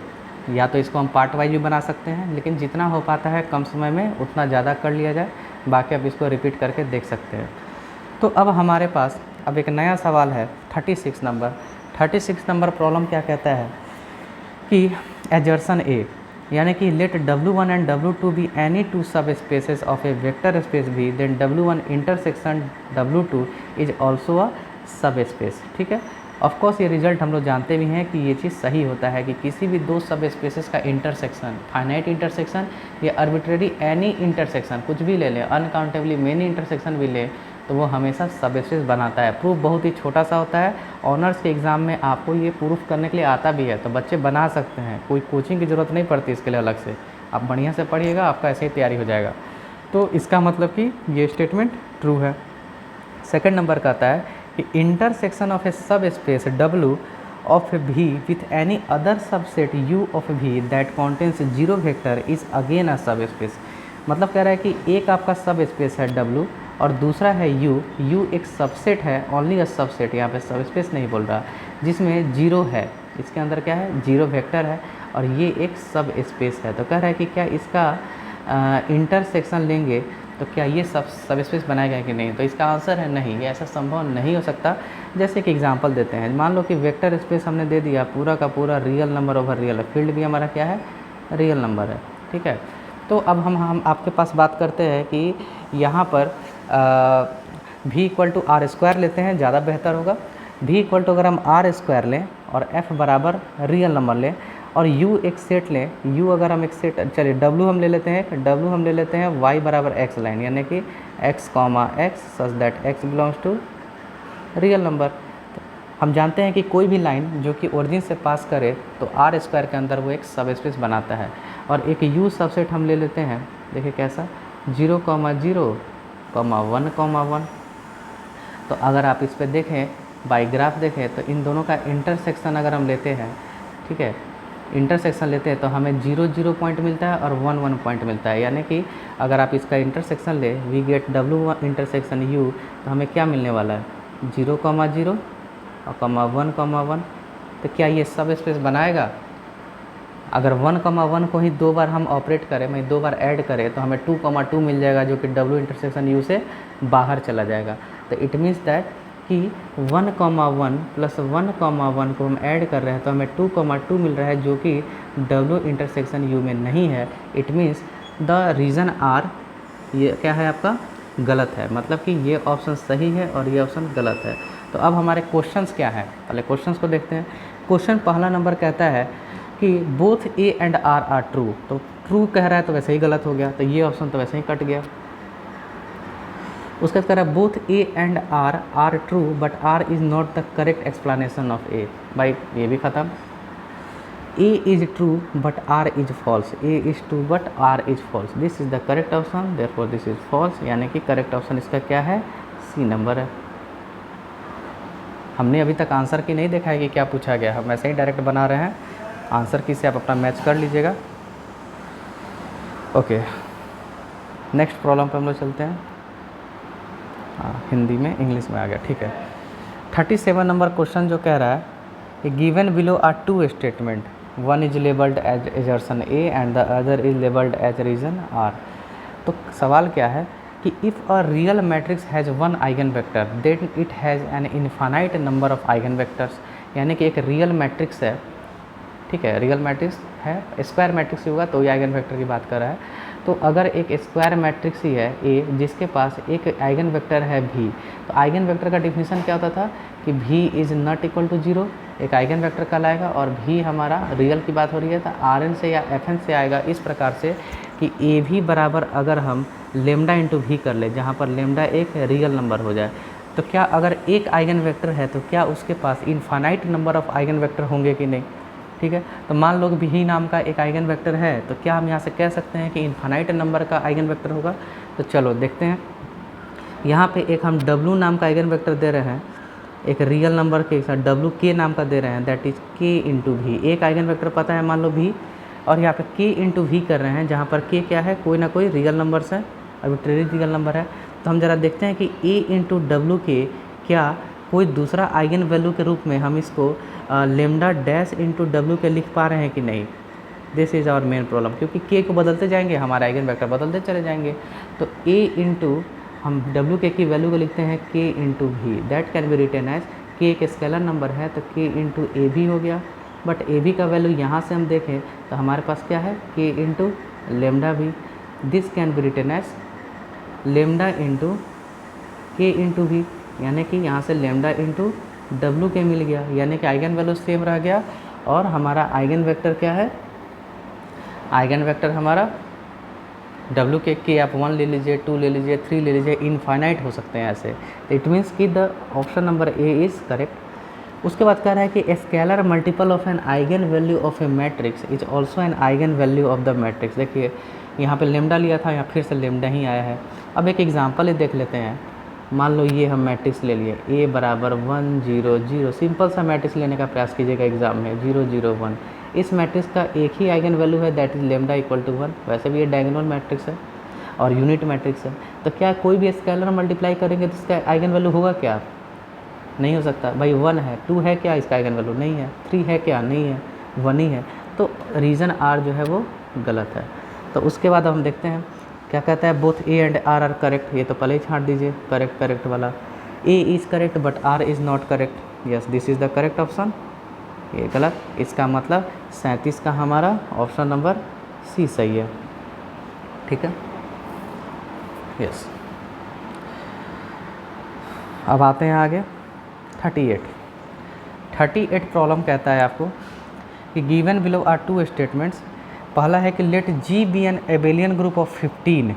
या तो इसको हम पार्ट वाइज भी बना सकते हैं, लेकिन जितना हो पाता है कम समय में उतना ज़्यादा कर लिया जाए, बाकी आप इसको रिपीट करके देख सकते हैं। तो अब हमारे पास अब एक नया सवाल है 36 नंबर। 36 नंबर प्रॉब्लम क्या कहता है कि एजर्सन ए, यानी कि let W1 and W2 be any two subspaces of a vector space भी, then W1 intersection W2 is also a subspace, ठीक है। ऑफ कोर्स ये रिजल्ट हम लोग जानते भी हैं कि ये चीज़ सही होता है कि किसी भी दो सब स्पेसेस का इंटरसेक्शन, फाइनाइट इंटरसेक्शन या आर्बिट्रेरी एनी इंटरसेक्शन, कुछ भी ले लें, अनकाउंटेबली मेनी इंटरसेक्शन भी लें, तो वो हमेशा सब स्पेस बनाता है। प्रूफ बहुत ही छोटा सा होता है, ऑनर्स के एग्ज़ाम में आपको ये प्रूफ करने के लिए आता भी है, तो बच्चे बना सकते हैं, कोई कोचिंग की ज़रूरत नहीं पड़ती इसके लिए अलग से, आप बढ़िया से पढ़िएगा, आपका ऐसे ही तैयारी हो जाएगा। तो इसका मतलब कि ये स्टेटमेंट ट्रू है। सेकंड नंबर कहता है कि इंटरसेक्शन ऑफ ए सब space W of V with any other subset U of V that contains zero vector is again a सब स्पेस। मतलब कह रहा है कि एक आपका सब स्पेस है W और दूसरा है U एक सबसेट है, ओनली अ सबसेट, यहाँ पे सब स्पेस नहीं बोल रहा, जिसमें जीरो है, इसके अंदर क्या है, जीरो वेक्टर है और ये एक सब स्पेस है। तो कह रहा है कि क्या इसका इंटरसेक्शन लेंगे तो क्या ये सब स्पेस बनाएगा कि नहीं, तो इसका आंसर है नहीं, ये ऐसा संभव नहीं हो सकता। जैसे कि एग्जांपल देते हैं, मान लो कि वेक्टर स्पेस हमने दे दिया, पूरा का पूरा real number over real, field भी हमारा क्या है, रियल नंबर है, ठीक है। तो अब हम आपके पास बात करते हैं कि यहाँ पर v equal to R square लेते हैं, ज़्यादा बेहतर होगा। v इक्वल टू अगर हम आर स्क्वायर लें और f बराबर रियल नंबर लें और u एक सेट लें, u अगर हम एक सेट, चलिए w हम ले लेते हैं, w हम ले लेते हैं y बराबर x लाइन, यानी कि x, x such that x belongs to real number. हम जानते हैं कि कोई भी लाइन जो कि ओरिजिन से पास करे तो आर स्क्वायर के अंदर वो एक सब स्पेस बनाता है। और एक यू सबसेट हम ले लेते हैं, देखिए कैसा 0, 0, 1, 1। तो अगर आप इस पर देखें, बाई ग्राफ देखें, तो इन दोनों का इंटरसेक्शन अगर हम लेते हैं, ठीक है, इंटरसेक्शन लेते हैं तो हमें 0, 0 पॉइंट मिलता है और 1, 1 पॉइंट मिलता है। यानी कि अगर आप इसका इंटरसेक्शन ले, we get W intersection U, तो हमें क्या मिलने वाला है 0, 0 और 1, 1। तो क्या ये सब स्पेस बनाएगा? अगर 1, 1 को ही 2 बार हम ऑपरेट करें, मैं 2 बार ऐड करें, तो हमें 2, 2 मिल जाएगा जो कि W इंटरसेक्शन U से बाहर चला जाएगा। तो इट मीन्स दैट कि 1, 1 प्लस 1, 1 को हम ऐड कर रहे हैं तो हमें 2, 2 मिल रहा है जो कि W इंटरसेक्शन U में नहीं है। It means the reason R, ये क्या है आपका गलत है, मतलब कि ये ऑप्शन सही है और ये ऑप्शन गलत है। तो अब हमारे क्वेश्चंस क्या है, पहले क्वेश्चंस को देखते हैं। क्वेश्चन पहला नंबर कहता है कि both A and R are true. तो ट्रू कह रहा है तो वैसे ही गलत हो गया, तो ये ऑप्शन तो वैसे ही कट गया। उसके बाद कह रहा है both A and R are true but R is not the correct explanation of A. भाई ये भी ख़त्म। A is true but R is false, A is true but R is false, this is the correct option, therefore this is false. यानी कि correct option इसका क्या है, सी number है। हमने अभी तक आंसर की नहीं देखा है कि क्या पूछा गया, हम ऐसे ही डायरेक्ट बना रहे हैं। आंसर की से आप अपना मैच कर लीजिएगा। ओके, नेक्स्ट प्रॉब्लम पे हम लोग चलते हैं। हिंदी में इंग्लिश में आ गया, ठीक है। 37 नंबर क्वेश्चन जो कह रहा है कि given below are 2 statement, one is labelled as assertion A and the other is labelled as reason R. तो सवाल क्या है कि if a real matrix has one eigen vector then it has an infinite number of eigen vectors. यानी कि एक real matrix है, ठीक है, रियल मैट्रिक्स है, स्क्वायर मैट्रिक्स ही होगा तो ये आइगन वेक्टर की बात कर रहा है। तो अगर एक स्क्वायर मैट्रिक्स ही है ए जिसके पास एक आइगन वेक्टर है भी, तो आइगन वेक्टर का डिफिनीशन क्या होता था कि भी इज़ नॉट इक्वल टू 0, एक आइगन वेक्टर कहलाएगा। और भी हमारा रियल की बात हो रही है तो Rn से या Fn से आएगा, इस प्रकार से कि ए भी बराबर अगर हम लेमडा इंटू भी कर ले, जहाँ पर लेमडा एक रियल नंबर हो जाए, तो क्या अगर एक आइगन वेक्टर है तो क्या उसके पास infinite number of eigen vector होंगे कि नहीं, ठीक है। तो मान लो भी नाम का एक आइगन वेक्टर है, तो क्या हम यहाँ से कह सकते हैं कि इनफाइनाइट नंबर का आइगन वेक्टर होगा? तो चलो देखते हैं। यहाँ पे एक हम W नाम का आइगन वेक्टर दे रहे हैं, एक रियल नंबर के साथ W K नाम का दे रहे हैं, दैट इज़ K इंटू भी। एक आइगन वेक्टर पता है मान लो भी, और यहाँ पे K इंटू भी कर रहे हैं, जहाँ पर K क्या है, कोई ना कोई रियल नंबर से आर्बिट्रेरी रियल नंबर है। तो हम ज़रा देखते हैं कि A इंटू डब्लू के क्या कोई दूसरा आइगन वैल्यू के रूप में हम इसको लेमडा डैश इंटू डब्लू के लिख पा रहे हैं कि नहीं। This is our main problem, क्योंकि के को बदलते जाएंगे हमारे आइगन वेक्टर बदलते चले जाएंगे। तो ए इंटू हम डब्ल्यू के की वैल्यू को लिखते हैं K into B, that can be written as K एक स्केलर नंबर है तो के इंटू ए भी हो गया। बट ए भी का वैल्यू यहाँ से हम देखें तो हमारे पास क्या है, K into lambda B, this can be written as lambda into K into B, यानी कि यहाँ से लेमडा इंटू डब्लू के मिल गया, यानी कि आइगन वैल्यू सेम रह गया। और हमारा आइगन वेक्टर क्या है, आइगन वेक्टर हमारा डब्लू के आप 1 ले लीजिए, 2 ले लीजिए, 3 ले लीजिए, इनफाइनाइट हो सकते हैं ऐसे। इट मीन्स कि the option number A is correct. उसके बाद कह रहा है कि scalar multiple of an eigen value of A matrix is also an eigen value of the matrix. देखिए यहाँ पे लेमडा लिया था, यहाँ फिर से लेमडा ही आया है। अब एक एग्जांपल ही देख लेते हैं। मान लो ये हम मैट्रिक्स ले लिए, ए बराबर 1 0 0, सिंपल सा मैट्रिक्स लेने का प्रयास कीजिएगा एग्जाम में, 0 0 1। इस मैट्रिक्स का एक ही आइगन वैल्यू है, that is lambda equal to 1। वैसे भी ये डायगोनल मैट्रिक्स है और यूनिट मैट्रिक्स है, तो क्या कोई भी स्केलर मल्टीप्लाई करेंगे तो इसका आइगन वैल्यू होगा क्या? नहीं हो सकता भाई। 1 है, 2 है क्या, इसका आइगन वैल्यू नहीं है, 3 है क्या, नहीं है, 1 ही है। तो रीज़न आर जो है वो गलत है। तो उसके बाद हम देखते हैं क्या कहता है, both A and R are correct. ये तो पहले ही छांट दीजिए करेक्ट वाला। A is correct but R is not correct, yes this is the correct option. ये गलत, इसका मतलब 37 का हमारा ऑप्शन नंबर सी सही है, ठीक है, यस। अब आते हैं आगे 38 प्रॉब्लम कहता है आपको कि गिवन बिलो आर 2 स्टेटमेंट्स। पहला है कि let G be an abelian group of 15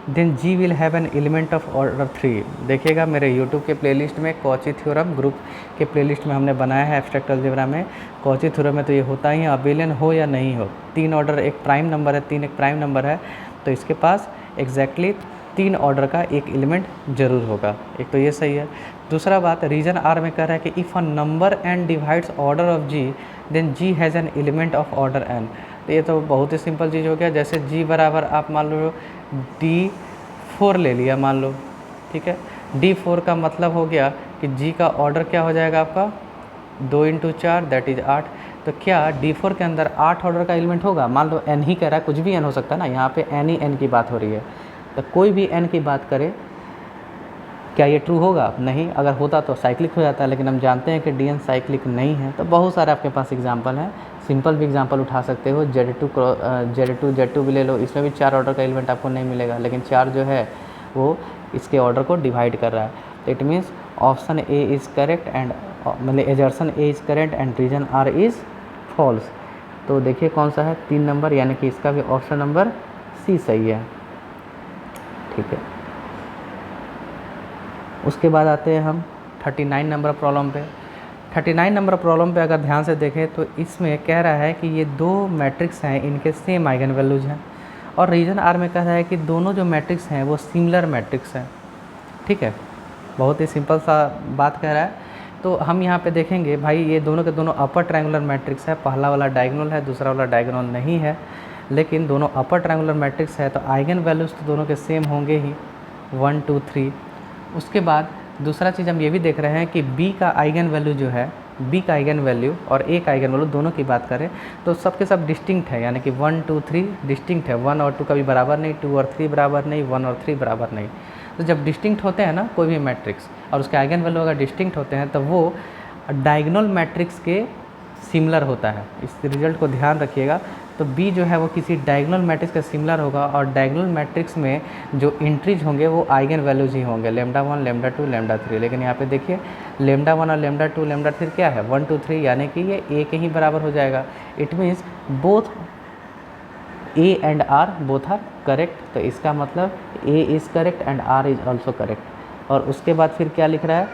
then G will have an element of order 3। देखिएगा मेरे यूट्यूब के प्लेलिस्ट में कॉची थ्योरम ग्रुप के प्लेलिस्ट में हमने बनाया है एब्स्ट्रैक्ट अलजेब्रा में। कॉची थ्योरम में तो ये होता ही है, अबेलियन हो या नहीं हो, 3 ऑर्डर एक प्राइम नंबर है, 3 एक प्राइम नंबर है, तो इसके पास एग्जैक्टली 3 ऑर्डर का एक एलिमेंट जरूर होगा। एक तो ये सही है। दूसरा बात, रीजन आर में कह रहा है कि if a number n divides order of G then G has an element of order n. तो ये तो बहुत ही सिंपल चीज़ हो गया। जैसे जी बराबर आप मान लो D4 ले लिया मान लो, ठीक है। D4 का मतलब हो गया कि जी का ऑर्डर क्या हो जाएगा आपका 2 × 4 दैट इज़ 8। तो क्या D4 के अंदर 8 ऑर्डर का एलिमेंट होगा? मान लो n ही कह रहा है, कुछ भी n हो सकता है ना, यहाँ पे n ही n की बात हो रही है, तो कोई भी n की बात करे क्या ये ट्रू होगा? नहीं। अगर होता तो साइक्लिक हो जाता है, लेकिन हम जानते हैं कि DN साइक्लिक नहीं है। तो बहुत सारे आपके पास एग्जांपल हैं, सिंपल भी एग्जांपल उठा सकते हो। Z2 भी ले लो, इसमें भी 4 ऑर्डर का एलिमेंट आपको नहीं मिलेगा, लेकिन 4 जो है वो इसके ऑर्डर को डिवाइड कर रहा है। तो it means option A is correct and मतलब assertion A is correct and reason R is false. तो देखिए कौन सा है 3 नंबर, यानी कि इसका भी ऑप्शन नंबर सी सही है, ठीक है। उसके बाद आते हैं हम 39 नंबर प्रॉब्लम पे। 39 नंबर प्रॉब्लम पे अगर ध्यान से देखें तो इसमें कह रहा है कि ये 2 मैट्रिक्स हैं, इनके सेम आइगन वैल्यूज हैं, और रीजन आर में कह रहा है कि दोनों जो मैट्रिक्स हैं वो सिमिलर मैट्रिक्स हैं, ठीक है। बहुत ही सिंपल सा बात कह रहा है। तो हम यहाँ पे देखेंगे भाई ये दोनों के दोनों अपर ट्रायंगुलर मैट्रिक्स है, पहला वाला डायगोनल है, दूसरा वाला डायगोनल नहीं है, लेकिन दोनों अपर ट्रायंगुलर मैट्रिक्स है, तो आइगन वैल्यूज़ तो दोनों के सेम होंगे ही 1 2 3। उसके बाद दूसरा चीज़ हम ये भी देख रहे हैं कि B का आइगन वैल्यू जो है, B का आइगन वैल्यू और A का आइगन वैल्यू दोनों की बात करें तो सबके सब डिस्टिंक्ट है, यानी कि 1 2 3 डिस्टिंक्ट है, 1 और 2 कभी बराबर नहीं, 2 और 3 बराबर नहीं, 1 और 3 बराबर नहीं। तो जब डिस्टिंक्ट होते हैं ना कोई भी मैट्रिक्स और उसके आइगन वैल्यू अगर डिस्टिंक्ट होते हैं तो वो डायगोनल मैट्रिक्स के सिमिलर होता है। इस रिजल्ट को ध्यान रखिएगा। तो B जो है वो किसी डायगोनल मैट्रिक्स का सिमिलर होगा, और डायगोनल मैट्रिक्स में जो एंट्रीज होंगे वो आइगन वैल्यूज ही होंगे, λ1 λ2 λ3। लेकिन यहाँ पे देखिए λ1 और λ2 λ3 क्या है 1 2 3, यानी कि ये A के ही बराबर हो जाएगा। It means both A and R both are correct. तो इसका मतलब A is correct and R is also correct. और उसके बाद फिर क्या लिख रहा है,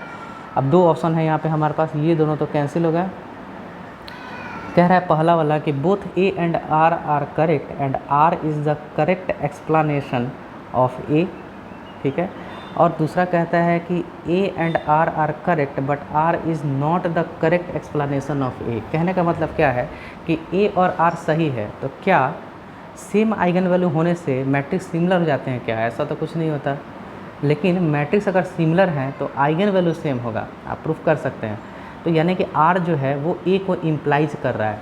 अब 2 ऑप्शन है यहाँ पे हमारे पास, ये दोनों तो कैंसिल हो गए। कह रहा है पहला वाला कि both A and R are correct and R is the correct explanation of A, ठीक है। और दूसरा कहता है कि A and R are correct but R is not the correct explanation of A। कहने का मतलब क्या है कि A और R सही है, तो क्या सेम आइगन वैल्यू होने से मैट्रिक्स सिमिलर हो जाते हैं क्या? ऐसा तो कुछ नहीं होता। लेकिन मैट्रिक्स अगर सिमिलर हैं तो आइगन वैल्यू सेम होगा, आप प्रूफ कर सकते हैं। तो यानी कि R जो है वो A को इम्प्लाइज कर रहा है,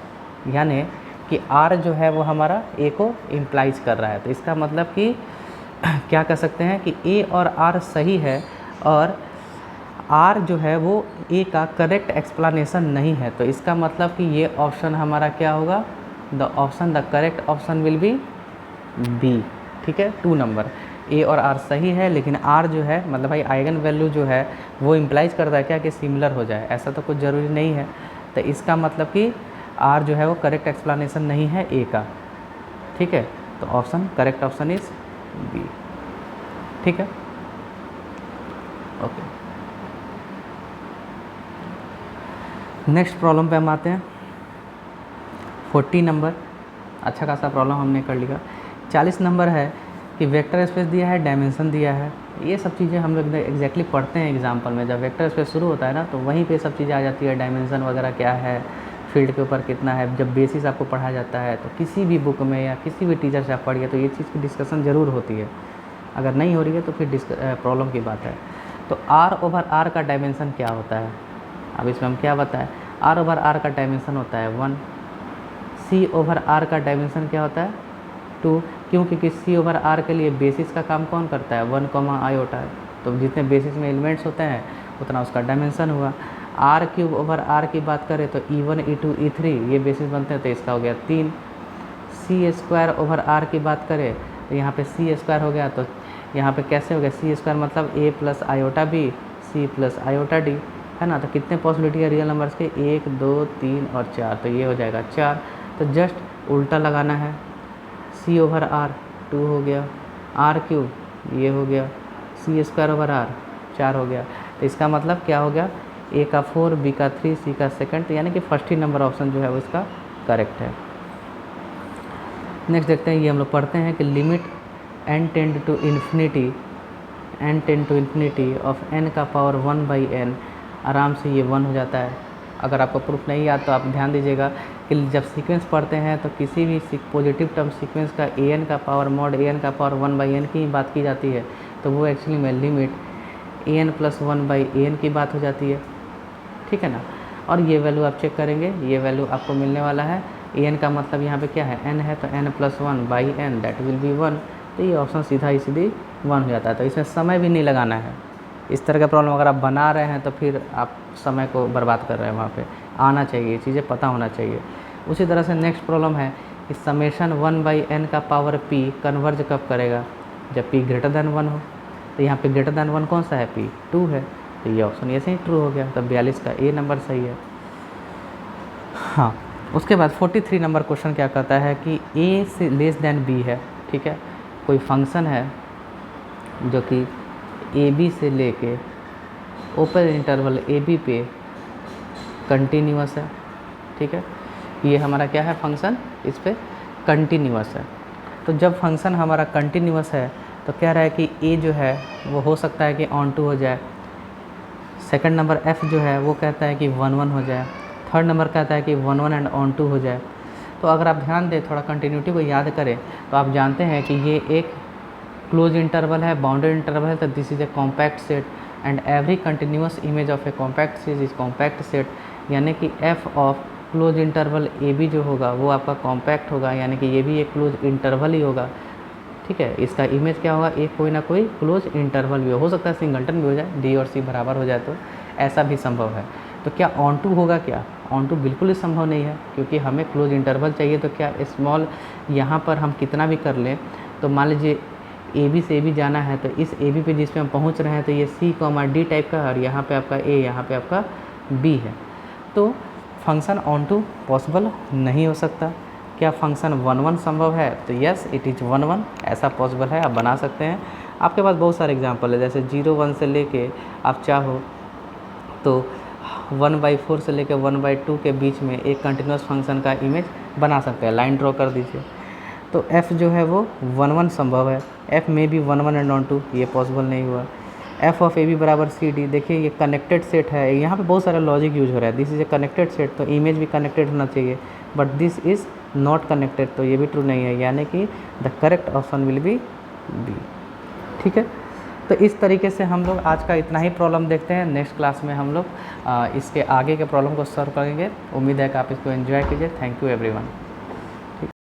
यानी कि R जो है वो हमारा A को इम्प्लाइज कर रहा है। तो इसका मतलब कि क्या कह सकते हैं कि A और R सही है और R जो है वो A का करेक्ट एक्सप्लेनेशन नहीं है। तो इसका मतलब कि ये ऑप्शन हमारा क्या होगा, the correct option will B B, ठीक है। 2 नंबर A और R सही है, लेकिन R जो है मतलब भाई आइगन वैल्यू जो है वो इम्प्लाइज करता है क्या कि सिमिलर हो जाए, ऐसा तो कुछ ज़रूरी नहीं है। तो इसका मतलब कि R जो है वो करेक्ट एक्सप्लेनेशन नहीं है A का, ठीक है। तो option correct option is B, ठीक है, ओके। नेक्स्ट प्रॉब्लम पे हम आते हैं 40 नंबर। अच्छा खासा प्रॉब्लम हमने कर लिया। 40 नंबर है कि वेक्टर स्पेस दिया है, डायमेंशन दिया है। ये सब चीज़ें हम लोग एग्जैक्टली पढ़ते हैं एग्जाम्पल में। जब वेक्टर स्पेस शुरू होता है ना तो वहीं पे सब चीज़ें आ जाती है, डायमेंशन वगैरह क्या है, फील्ड के ऊपर कितना है। जब बेसिस आपको पढ़ाया जाता है तो किसी भी बुक में या किसी भी टीचर से आप पढ़िए तो ये चीज़ की डिस्कशन ज़रूर होती है। अगर नहीं हो रही है तो फिर प्रॉब्लम की बात है। तो R/R का डायमेंशन क्या होता है, अब इसमें हम क्या बताएं। R/R का डायमेंशन होता है 1। C/R का डायमेंशन क्या होता है 2, क्योंकि C/R के लिए बेसिस का काम कौन करता है 1, i। तो जितने बेसिस में एलिमेंट्स होते हैं उतना उसका डायमेंशन हुआ। R³/R की बात करें तो E1 E2 E3 ये बेसिस बनते हैं, तो इसका हो गया 3। C²/R की बात करें तो यहाँ पे C² हो गया, तो यहाँ पे कैसे हो गया C² मतलब A + iB C + iD है ना। तो कितने पॉसिबिलिटी है रियल नंबर्स के 1 2 3 और 4, तो ये हो जाएगा 4। तो जस्ट उल्टा लगाना है, C/R 2 हो गया, R³ ये हो गया, सी स्क्वायर ओवर आर 4 हो गया। तो इसका मतलब क्या हो गया, ए का 4, बी का 3, सी का सेकंड, तो यानी कि फर्स्ट ही नंबर ऑप्शन जो है वो इसका करेक्ट है। नेक्स्ट देखते हैं, ये हम लोग पढ़ते हैं कि limit n tend to infinity of n का पावर 1/n, आराम से ये 1 हो जाता है। अगर आपको प्रूफ नहीं याद तो आप ध्यान दीजिएगा कि जब सीक्वेंस पढ़ते हैं तो किसी भी पॉजिटिव टर्म सीक्वेंस का an का पावर मॉड an का पावर 1/n की बात की जाती है, तो वो एक्चुअली में लिमिट an + 1/an की बात हो जाती है, ठीक है ना। और ये वैल्यू आप चेक करेंगे, ये वैल्यू आपको मिलने वाला है। an का मतलब यहाँ पे क्या है, n है, तो n + 1/n that will B 1, तो ये ऑप्शन सीधा 1 हो जाता है। तो इसमें समय भी नहीं लगाना है। इस तरह का प्रॉब्लम अगर आप बना रहे हैं तो फिर आप समय को बर्बाद कर रहे हैं, वहाँ पे आना चाहिए, चीज़ें पता होना चाहिए। उसी तरह से नेक्स्ट प्रॉब्लम है कि समेशन 1/n का पावर p कन्वर्ज कब करेगा, जब p > 1 हो। तो यहाँ पे > 1 कौन सा है, p 2 है, तो ये ऑप्शन ऐसे ही ट्रू हो गया। तो 42 का ए नंबर सही है। हाँ, उसके बाद 43 नंबर क्वेश्चन क्या कहता है कि a से लेस देन b है, ठीक है। कोई फंक्शन है जो कि ए बी से लेके ओपन इंटरवल ए बी पे कंटिन्यूअस है, ठीक है। ये हमारा क्या है, फंक्शन इस पे कंटिन्यूअस है। तो जब फंक्शन हमारा कंटिन्यूअस है तो कह रहा है कि ए जो है वो हो सकता है कि ऑन टू हो जाए, सेकंड नंबर एफ जो है वो कहता है कि 1 1 हो जाए, थर्ड नंबर कहता है कि 1 1 एंड ऑन टू हो जाए। तो अगर आप ध्यान दें, थोड़ा कंटिन्यूटी को याद करें, तो आप जानते हैं कि ये एक क्लोज इंटरवल है, बाउंडेड इंटरवल है, तो this is a compact set and every continuous image of a compact set is compact set, यानी कि f of close interval a b जो होगा वो आपका कॉम्पैक्ट होगा, यानी कि ये भी एक क्लोज इंटरवल ही होगा, ठीक है। इसका इमेज क्या होगा, एक कोई ना कोई क्लोज इंटरवल भी हो सकता है, सिंगलटन भी हो जाए, डी और सी बराबर हो जाए, तो ऐसा भी संभव है। तो क्या ऑन टू होगा, क्या ऑन टू बिल्कुल ही संभव नहीं है, क्योंकि हमें क्लोज इंटरवल चाहिए। तो क्या स्मॉल यहाँ पर हम कितना भी कर लें, तो मान लीजिए ए बी से ए बी जाना है, तो इस ए बी पे जिस पे हम पहुँच रहे हैं तो ये सी डी टाइप का, और यहाँ पे आपका ए, यहाँ पे आपका बी है, तो फंक्शन ऑन टू पॉसिबल नहीं हो सकता। क्या फंक्शन 1 1 संभव है, तो यस इट इज़ 1 1, ऐसा पॉसिबल है, आप बना सकते हैं। आपके पास बहुत सारे एग्जांपल है, जैसे 0 1 से लेके आप चाहो तो 1/4 से लेकर 1/2 के बीच में एक कंटिन्यूस फंक्शन का इमेज बना सकते हैं। लाइन ड्रॉ कर दीजिए, तो f जो है वो 1 1 संभव है, f में भी 1 1 एंड ऑन टू, ये पॉसिबल नहीं हुआ। f ऑफ ए बी बराबर सी डी, देखिए ये कनेक्टेड सेट है, यहाँ पे बहुत सारा लॉजिक यूज हो रहा है, this is a connected set, तो इमेज भी कनेक्टेड होना चाहिए, but this is not connected, तो ये भी ट्रू नहीं है, यानी कि the correct option will be B, ठीक है। तो इस तरीके से हम लोग आज का इतना ही प्रॉब्लम देखते हैं। नेक्स्ट क्लास में हम लोग इसके आगे के प्रॉब्लम को सॉल्व करेंगे। उम्मीद है कि आप इसको एंजॉय कीजिए। Thank you everyone.